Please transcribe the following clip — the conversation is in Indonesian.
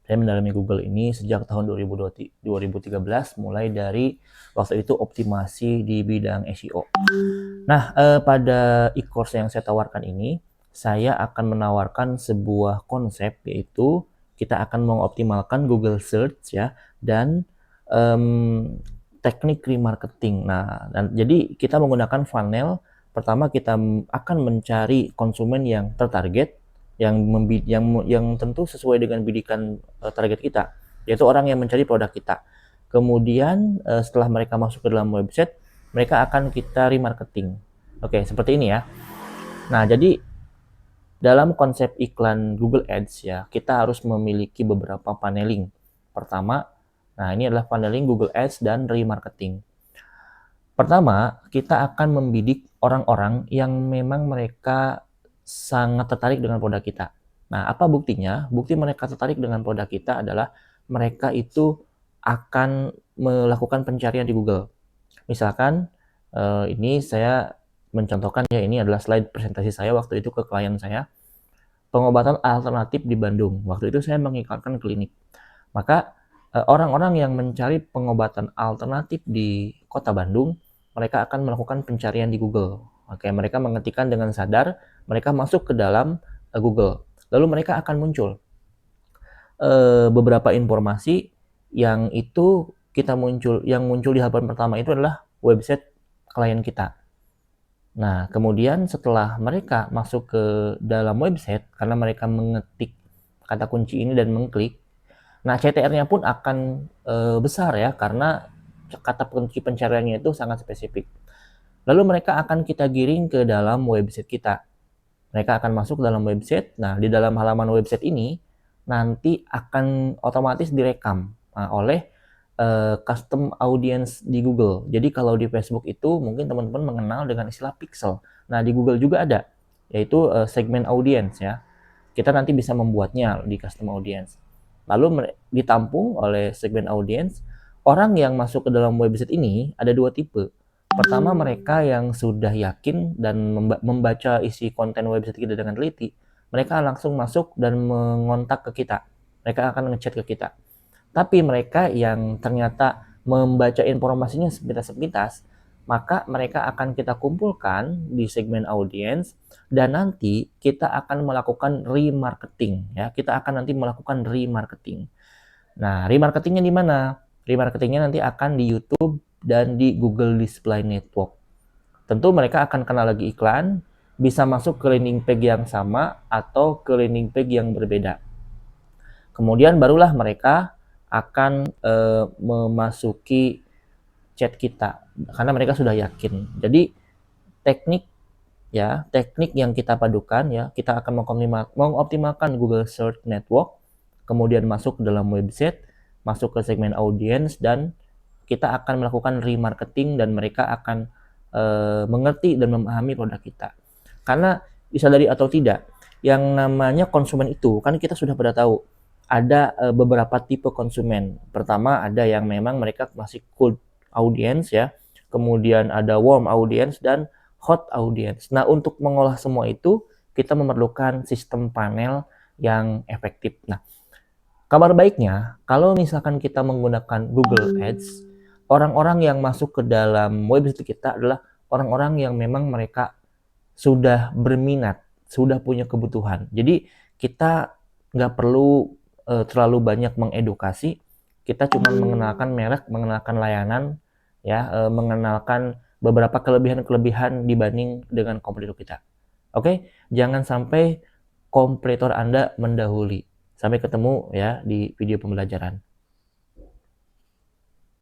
Saya mendalami Google ini sejak tahun 2013, mulai dari waktu itu optimasi di bidang SEO. Nah, pada e-course yang saya tawarkan ini, saya akan menawarkan sebuah konsep, yaitu kita akan mengoptimalkan Google Search ya, dan teknik remarketing. Nah, jadi kita menggunakan funnel. Pertama kita akan mencari konsumen yang tertarget, yang tentu sesuai dengan bidikan target kita, yaitu orang yang mencari produk kita. Kemudian setelah mereka masuk ke dalam website, mereka akan kita remarketing. Oke, seperti ini ya. Nah, jadi dalam konsep iklan Google Ads ya, kita harus memiliki beberapa paneling. Pertama, nah ini adalah paneling Google Ads dan remarketing. Pertama, kita akan membidik orang-orang yang memang mereka sangat tertarik dengan produk kita. Nah, apa buktinya? Bukti mereka tertarik dengan produk kita adalah mereka itu akan melakukan pencarian di Google. Misalkan ini saya mencontohkan ya, ini adalah slide presentasi saya waktu itu ke klien saya, pengobatan alternatif di Bandung. Waktu itu saya mengiklankan klinik. Maka orang-orang yang mencari pengobatan alternatif di kota Bandung, mereka akan melakukan pencarian di Google. Oke, mereka mengetikkan dengan sadar, mereka masuk ke dalam Google. Lalu mereka akan muncul beberapa informasi yang itu yang muncul di halaman pertama itu adalah website klien kita. Nah, kemudian setelah mereka masuk ke dalam website, karena mereka mengetik kata kunci ini dan mengklik, nah CTR-nya pun akan besar ya, karena kata kunci pencariannya itu sangat spesifik. Lalu mereka akan kita giring ke dalam website kita. Mereka akan masuk ke dalam website. Nah, di dalam halaman website ini nanti akan otomatis direkam oleh custom audience di Google. Jadi kalau di Facebook itu mungkin teman-teman mengenal dengan istilah pixel. Nah, di Google juga ada, yaitu segmen audience ya. Kita nanti bisa membuatnya di custom audience. Lalu ditampung oleh segmen audience. Orang yang masuk ke dalam website ini ada dua tipe. Pertama, mereka yang sudah yakin dan membaca isi konten website kita dengan teliti, mereka langsung masuk dan mengontak ke kita. Mereka akan ngechat ke kita. Tapi mereka yang ternyata membaca informasinya sepintas-sepintas, maka mereka akan kita kumpulkan di segmen audience dan nanti kita akan melakukan remarketing ya. Kita akan nanti melakukan remarketing. Nah, remarketingnya di mana? Remarketingnya nanti akan di YouTube dan di Google Display Network. Tentu mereka akan kenal lagi iklan, bisa masuk ke landing page yang sama atau ke landing page yang berbeda. Kemudian barulah mereka akan memasuki chat kita karena mereka sudah yakin. Jadi teknik yang kita padukan ya, kita akan mengoptimalkan Google Search Network, kemudian masuk ke dalam website, masuk ke segmen audience, dan kita akan melakukan remarketing dan mereka akan mengerti dan memahami produk kita. Karena disadari atau tidak, yang namanya konsumen itu kan kita sudah pada tahu ada beberapa tipe konsumen. Pertama, ada yang memang mereka masih cold audience ya, kemudian ada warm audience dan hot audience. Nah, untuk mengolah semua itu kita memerlukan sistem panel yang efektif. Nah, kabar baiknya kalau misalkan kita menggunakan Google Ads, orang-orang yang masuk ke dalam website kita adalah orang-orang yang memang mereka sudah berminat, sudah punya kebutuhan. Jadi kita nggak perlu terlalu banyak mengedukasi, kita cuma mengenalkan merek, mengenalkan layanan, ya, mengenalkan beberapa kelebihan-kelebihan dibanding dengan kompetitor kita. Oke, jangan sampai kompetitor Anda mendahului. Sampai ketemu ya di video pembelajaran.